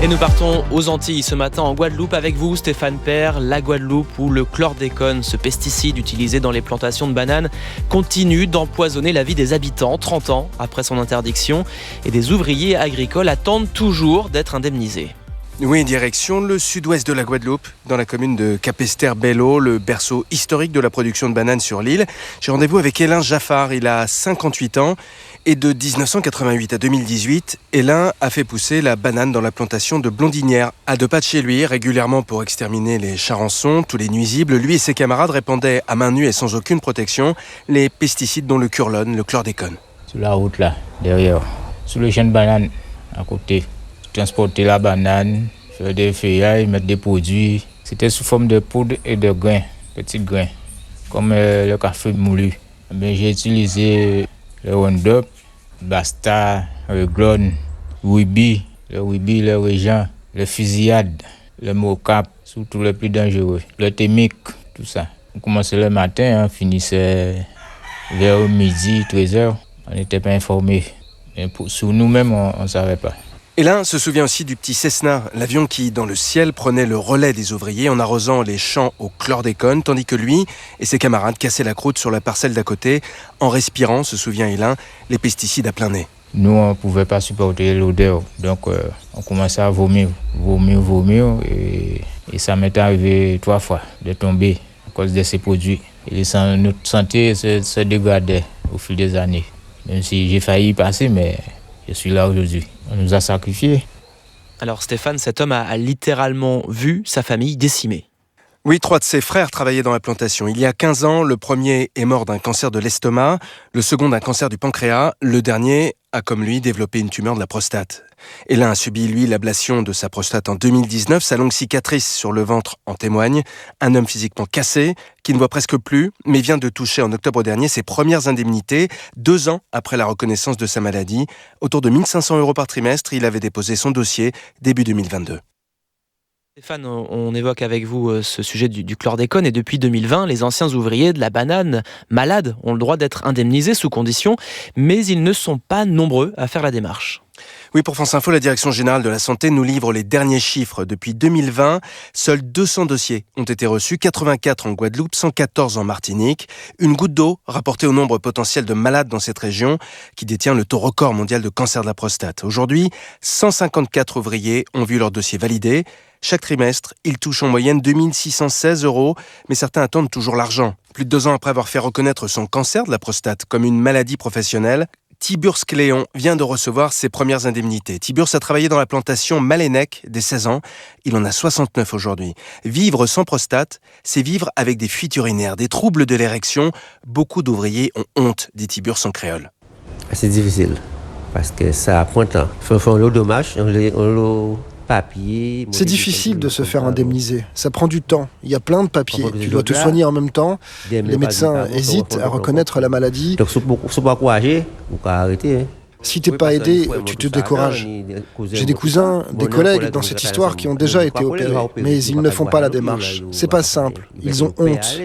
Et nous partons aux Antilles ce matin en Guadeloupe avec vous, Stéphane Père. La Guadeloupe où le chlordécone, ce pesticide utilisé dans les plantations de bananes, continue d'empoisonner la vie des habitants 30 ans après son interdiction. Et des ouvriers agricoles attendent toujours d'être indemnisés. Oui, direction le sud-ouest de la Guadeloupe, dans la commune de Capesterre-Belle-Eau, le berceau historique de la production de bananes sur l'île. J'ai rendez-vous avec Elin Jaffar, il a 58 ans. Et de 1988 à 2018, Elin a fait pousser la banane dans la plantation de Blondinière, à 2 pas de chez lui, régulièrement pour exterminer les charançons, tous les nuisibles. Lui et ses camarades répandaient à main nue et sans aucune protection les pesticides dont le curlone, le chlordécone. Sur la route là, derrière, sur le champ de banane, à côté, transporter la banane, faire des feuillages, mettre des produits. C'était sous forme de poudre et de grains, petits grains, comme le café moulu. Mais j'ai utilisé le Roundup, Basta, le Glone, le Régent, le Fusillade, le Mocap, surtout le plus dangereux, le Thémique, tout ça. On commençait le matin, on finissait vers midi, 13h. On n'était pas informés. Mais sur nous-mêmes, on ne savait pas. Elin se souvient aussi du petit Cessna, l'avion qui, dans le ciel, prenait le relais des ouvriers en arrosant les champs au chlordécone, tandis que lui et ses camarades cassaient la croûte sur la parcelle d'à côté, en respirant, se souvient Elin, les pesticides à plein nez. Nous, on ne pouvait pas supporter l'odeur, donc on commençait à vomir, et ça m'est arrivé 3 fois de tomber à cause de ces produits. Et notre santé se dégradait au fil des années. Même si j'ai failli y passer, mais je suis là aujourd'hui. On nous a sacrifiés. Alors Stéphane, cet homme a littéralement vu sa famille décimée. Oui, 3 de ses frères travaillaient dans la plantation. Il y a 15 ans, le premier est mort d'un cancer de l'estomac, le second d'un cancer du pancréas, le dernier a, comme lui, développé une tumeur de la prostate. Elin a subi, lui, l'ablation de sa prostate en 2019. Sa longue cicatrice sur le ventre en témoigne. Un homme physiquement cassé, qui ne voit presque plus, mais vient de toucher en octobre dernier ses premières indemnités, 2 ans après la reconnaissance de sa maladie. Autour de 1 500 € par trimestre, il avait déposé son dossier début 2022. Stéphane, on évoque avec vous ce sujet du chlordécone et depuis 2020, les anciens ouvriers de la banane malades ont le droit d'être indemnisés sous condition, mais ils ne sont pas nombreux à faire la démarche. Oui, pour France Info, la Direction Générale de la Santé nous livre les derniers chiffres. Depuis 2020, seuls 200 dossiers ont été reçus, 84 en Guadeloupe, 114 en Martinique. Une goutte d'eau rapportée au nombre potentiel de malades dans cette région qui détient le taux record mondial de cancer de la prostate. Aujourd'hui, 154 ouvriers ont vu leur dossier validé. Chaque trimestre, ils touchent en moyenne 2 616 €, mais certains attendent toujours l'argent. Plus de 2 ans après avoir fait reconnaître son cancer de la prostate comme une maladie professionnelle, Tiburce Cléon vient de recevoir ses premières indemnités. Tiburce a travaillé dans la plantation Malénec dès 16 ans. Il en a 69 aujourd'hui. Vivre sans prostate, c'est vivre avec des fuites urinaires, des troubles de l'érection. Beaucoup d'ouvriers ont honte, dit Tiburce en créole. C'est difficile, parce que ça prend temps. Il faut le dommage, papier. C'est difficile de se faire indemniser. Ça prend du temps. Il y a plein de papiers. Tu dois te soigner en même temps. Les médecins hésitent à reconnaître la maladie. Donc, si tu n'es pas encouragé, tu peux arrêter. Si tu n'es pas aidé, tu te décourages. J'ai des cousins, des collègues dans cette histoire qui ont déjà été opérés, mais ils ne font pas la démarche. C'est pas simple. Ils ont honte.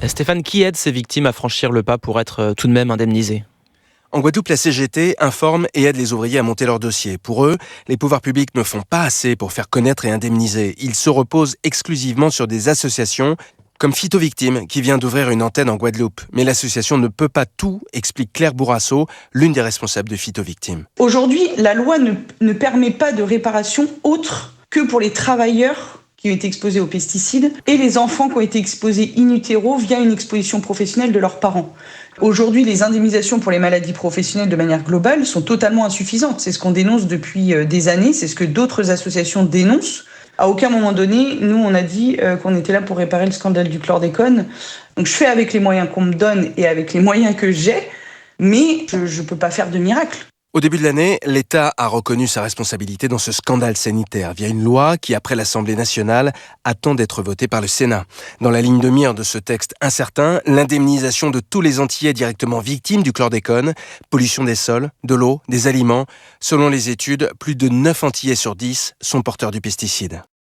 Stéphane, qui aide ces victimes à franchir le pas pour être tout de même indemnisées ? En Guadeloupe, la CGT informe et aide les ouvriers à monter leur dossier. Pour eux, les pouvoirs publics ne font pas assez pour faire connaître et indemniser. Ils se reposent exclusivement sur des associations comme Phytovictimes, qui vient d'ouvrir une antenne en Guadeloupe. Mais l'association ne peut pas tout, explique Claire Bourrasso, l'une des responsables de Phytovictimes. Aujourd'hui, la loi ne permet pas de réparation autre que pour les travailleurs qui ont été exposés aux pesticides et les enfants qui ont été exposés in utero via une exposition professionnelle de leurs parents. Aujourd'hui, les indemnisations pour les maladies professionnelles de manière globale sont totalement insuffisantes. C'est ce qu'on dénonce depuis des années, c'est ce que d'autres associations dénoncent. À aucun moment donné, nous, on a dit qu'on était là pour réparer le scandale du chlordécone. Donc je fais avec les moyens qu'on me donne et avec les moyens que j'ai, mais je ne peux pas faire de miracle. Au début de l'année, l'État a reconnu sa responsabilité dans ce scandale sanitaire via une loi qui, après l'Assemblée nationale, attend d'être votée par le Sénat. Dans la ligne de mire de ce texte incertain, l'indemnisation de tous les Antillais directement victimes du chlordécone, pollution des sols, de l'eau, des aliments. Selon les études, plus de 9 Antillais sur 10 sont porteurs du pesticide.